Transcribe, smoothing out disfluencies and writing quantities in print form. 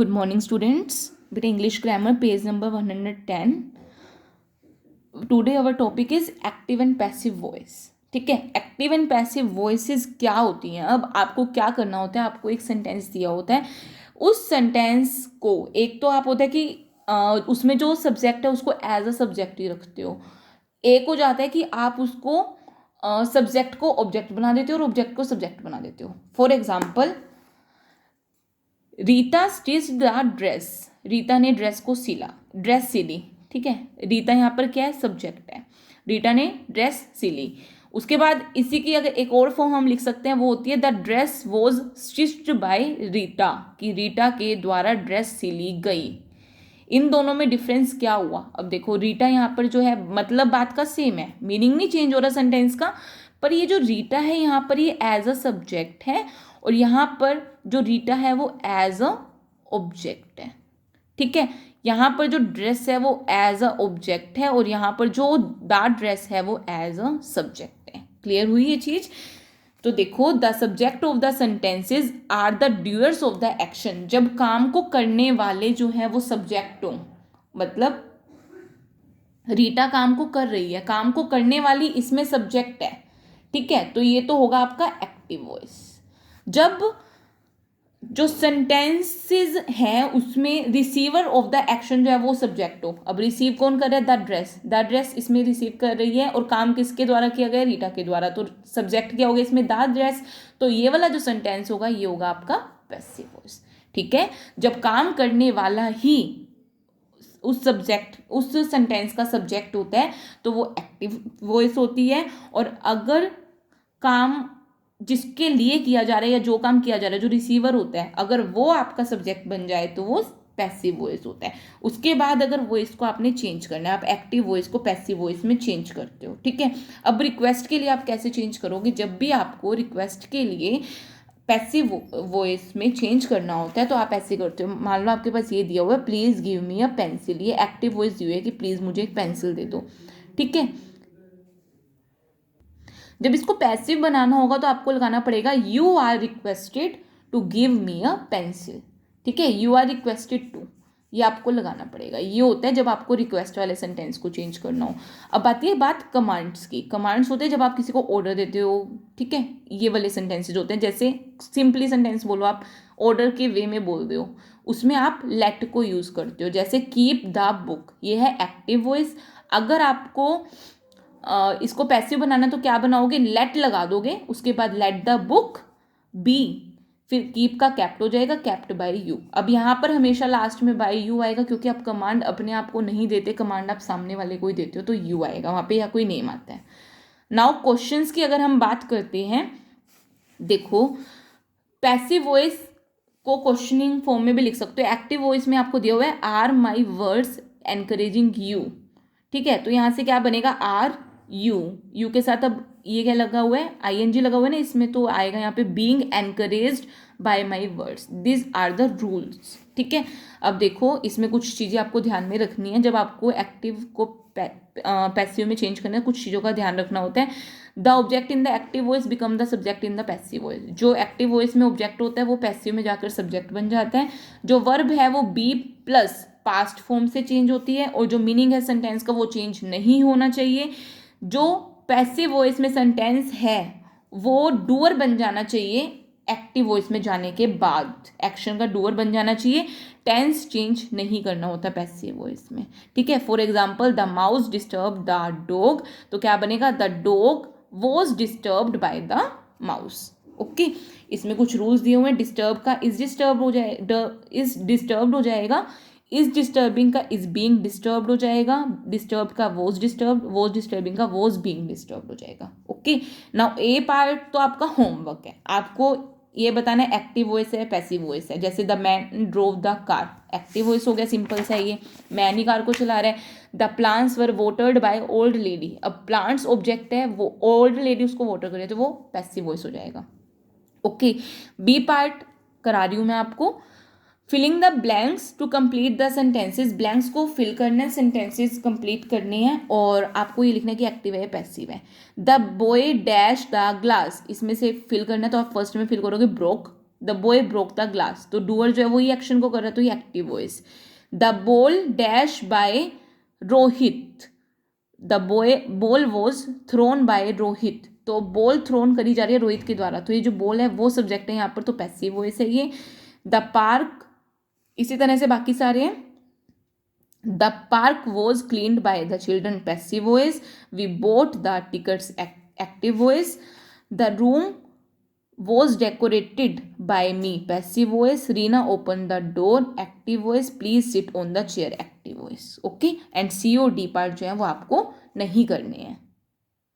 Good morning, students. With English grammar, page number 110. Today our topic is active and passive voice. ठीक है, active and passive voices क्या होती हैं। अब आपको क्या करना होता है, आपको एक सेंटेंस दिया होता है, उस सेंटेंस को एक तो आप होता है कि उसमें जो सब्जेक्ट है उसको एज अ सब्जेक्ट ही रखते हो। एक हो जाता है कि आप उसको सब्जेक्ट को ऑब्जेक्ट बना देते हो और ऑब्जेक्ट को सब्जेक्ट बना देते हो। For example, Rita stitch the dress, Rita ने ड्रेस को सिला, ड्रेस सिली। ठीक है, रीता यहाँ पर क्या है, सब्जेक्ट है। रीता ने ड्रेस सिली। उसके बाद इसी की अगर एक और फॉर्म हम लिख सकते हैं, वो होती है the dress was stitched by Rita, कि रीता के द्वारा ड्रेस सिली गई। इन दोनों में डिफरेंस क्या हुआ? अब देखो, रीटा यहाँ पर जो है, मतलब बात का सेम है, मीनिंग नहीं चेंज हो रहा सेंटेंस का, पर ये जो रीटा है यहाँ पर ये एज अ सब्जेक्ट है और यहाँ पर जो रीटा है वो एज अ ऑब्जेक्ट है। ठीक है, यहाँ पर जो ड्रेस है वो एज अ ऑब्जेक्ट है और यहाँ पर जो द ड्रेस है वो एज अ सब्जेक्ट है। क्लियर हुई ये चीज? तो देखो, the subject of the sentences are the doers of the action. जब काम को करने वाले जो है वो सब्जेक्ट हो, मतलब रीटा काम को कर रही है, काम को करने वाली इसमें सब्जेक्ट है। ठीक है, तो ये तो होगा आपका एक्टिव वॉइस। जब जो सेंटेंसेस हैं उसमें रिसीवर ऑफ द एक्शन जो है वो सब्जेक्ट हो। अब रिसीव कौन कर रहा है? The dress. द ड्रेस इसमें रिसीव कर रही है और काम किसके द्वारा किया गया? रीटा के द्वारा। तो सब्जेक्ट क्या होगा इसमें? The dress. तो ये वाला जो सेंटेंस होगा ये होगा आपका पैसिव वॉइस। ठीक है, जब काम करने वाला ही उस सेंटेंस का सब्जेक्ट होता है तो वो एक्टिव वॉइस होती है। और अगर काम जिसके लिए किया जा रहा है या जो काम किया जा रहा है, जो रिसीवर होता है, अगर वो आपका सब्जेक्ट बन जाए तो वो पैसिव वॉइस होता है। उसके बाद अगर वॉइस को आपने चेंज करना है, आप एक्टिव वॉइस को पैसिव वॉइस में चेंज करते हो। ठीक है, अब रिक्वेस्ट के लिए आप कैसे चेंज करोगे? जब भी आपको रिक्वेस्ट के लिए पैसिव वॉइस में चेंज करना होता है तो आप ऐसे करते हो। मान लो आपके पास ये दिया हुआ है, please give me a pencil. ये एक्टिव वॉइस दी हुई है कि प्लीज़ मुझे एक पेंसिल दे दो। ठीक है, जब इसको पैसिव बनाना होगा तो आपको लगाना पड़ेगा you are requested to give me a pencil. ठीक है, यू आर रिक्वेस्टेड टू, ये आपको लगाना पड़ेगा। ये होता है जब आपको रिक्वेस्ट वाले सेंटेंस को चेंज करना हो। अब आती है बात कमांड्स की। कमांड्स होते हैं जब आप किसी को ऑर्डर देते हो। ठीक है, ये वाले सेंटेंसेज होते हैं। जैसे सिंपली सेंटेंस बोलो, आप ऑर्डर के वे में बोल रहे हो, उसमें आप लेट को यूज़ करते हो। जैसे कीप द बुक, ये है एक्टिव वॉइस। अगर आपको इसको पैसिव बनाना तो क्या बनाओगे? लेट लगा दोगे, उसके बाद लेट द बुक बी, फिर कीप का कैप्ट हो जाएगा, कैप्ट बाय यू। अब यहाँ पर हमेशा लास्ट में बाय यू आएगा क्योंकि आप कमांड अपने आप को नहीं देते, कमांड आप सामने वाले को ही देते हो, तो यू आएगा वहाँ पे या कोई नेम आता है। नाउ क्वेश्चंस की अगर हम बात करते हैं, देखो पैसिव वॉइस को क्वेश्चनिंग फॉर्म में भी लिख सकते हो। एक्टिव वॉइस में आपको दिया हुआ है are my words encouraging you. ठीक है, तो यहाँ से क्या बनेगा? आर यू, यू के साथ अब ये क्या लगा हुआ है? आईएनजी लगा हुआ है ना इसमें, तो आएगा यहाँ पे being encouraged by my words, this are the rules. ठीक है, अब देखो इसमें कुछ चीज़ें आपको ध्यान में रखनी है। जब आपको एक्टिव को पैसिव में चेंज करना है, कुछ चीज़ों का ध्यान रखना होता है। The object in the active voice become the subject in the passive voice. जो एक्टिव वॉइस में ऑब्जेक्ट होता है वो पैसिव में जाकर सब्जेक्ट बन जाता है। जो वर्ब है वो बी प्लस पास्ट फॉर्म से चेंज होती है और जो मीनिंग है सेंटेंस का वो चेंज नहीं होना चाहिए। जो पैसिव वॉइस में सेंटेंस है वो डूअर बन जाना चाहिए, एक्टिव वॉइस में जाने के बाद एक्शन का डूअर बन जाना चाहिए। टेंस चेंज नहीं करना होता पैसिव वॉइस में। ठीक है, for example the mouse disturb the dog, तो क्या बनेगा? The dog was disturbed by the mouse. Okay, इसमें कुछ रूल्स दिए हुए हैं। डिस्टर्ब का इज डिस्टर्ब हो जाए, इज डिस्टर्ब्ड हो जाएगा, इज डिस्टर्बिंग का इज बीइंग डिस्टर्ब्ड हो जाएगा, डिस्टर्ब का वॉज डिस्टर्ब्ड, वॉज डिस्टर्बिंग का वॉज बीइंग डिस्टर्ब्ड हो जाएगा। ओके, नाउ ए पार्ट तो आपका होमवर्क है, आपको ये बताना है एक्टिव वॉइस है पैसिव वॉइस है। जैसे the man drove the car, active voice हो गया, सिंपल सा ये, मैन ही कार को चला रहा है। The plants were watered by old lady, अब प्लांट्स ऑब्जेक्ट है, वो ओल्ड लेडी उसको वोटर कर रही है तो वो पैसिव वॉइस हो जाएगा। ओके, बी पार्ट करा रही हूँ मैं आपको। Filling the blanks to complete the sentences, blanks को फिल करना है, सेंटेंसेज कंप्लीट करने हैं और आपको ये लिखना है कि एक्टिव है पैसिव है। The boy dash the glass, इसमें से फिल करना है तो आप फर्स्ट में फिल करोगे broke, the boy broke the glass, तो डूअर जो है वो ये एक्शन को कर रहा है, तो ये active voice. The ball dash by Rohit, the ball was thrown by Rohit, तो बॉल थ्रोन करी जा रही है रोहित के द्वारा, तो ये जो बॉल है वो सब्जेक्ट है यहाँ पर, तो पैसिव वॉइस है ये. द पार्क, इसी तरह से बाकी सारे हैं. The park was cleaned by the children, passive voice. We bought the tickets, active voice. The room was decorated by me, passive voice. Reena opened the door, active voice. Please sit on the chair, active voice. Okay, and COD part जो है वो आपको नहीं करने हैं.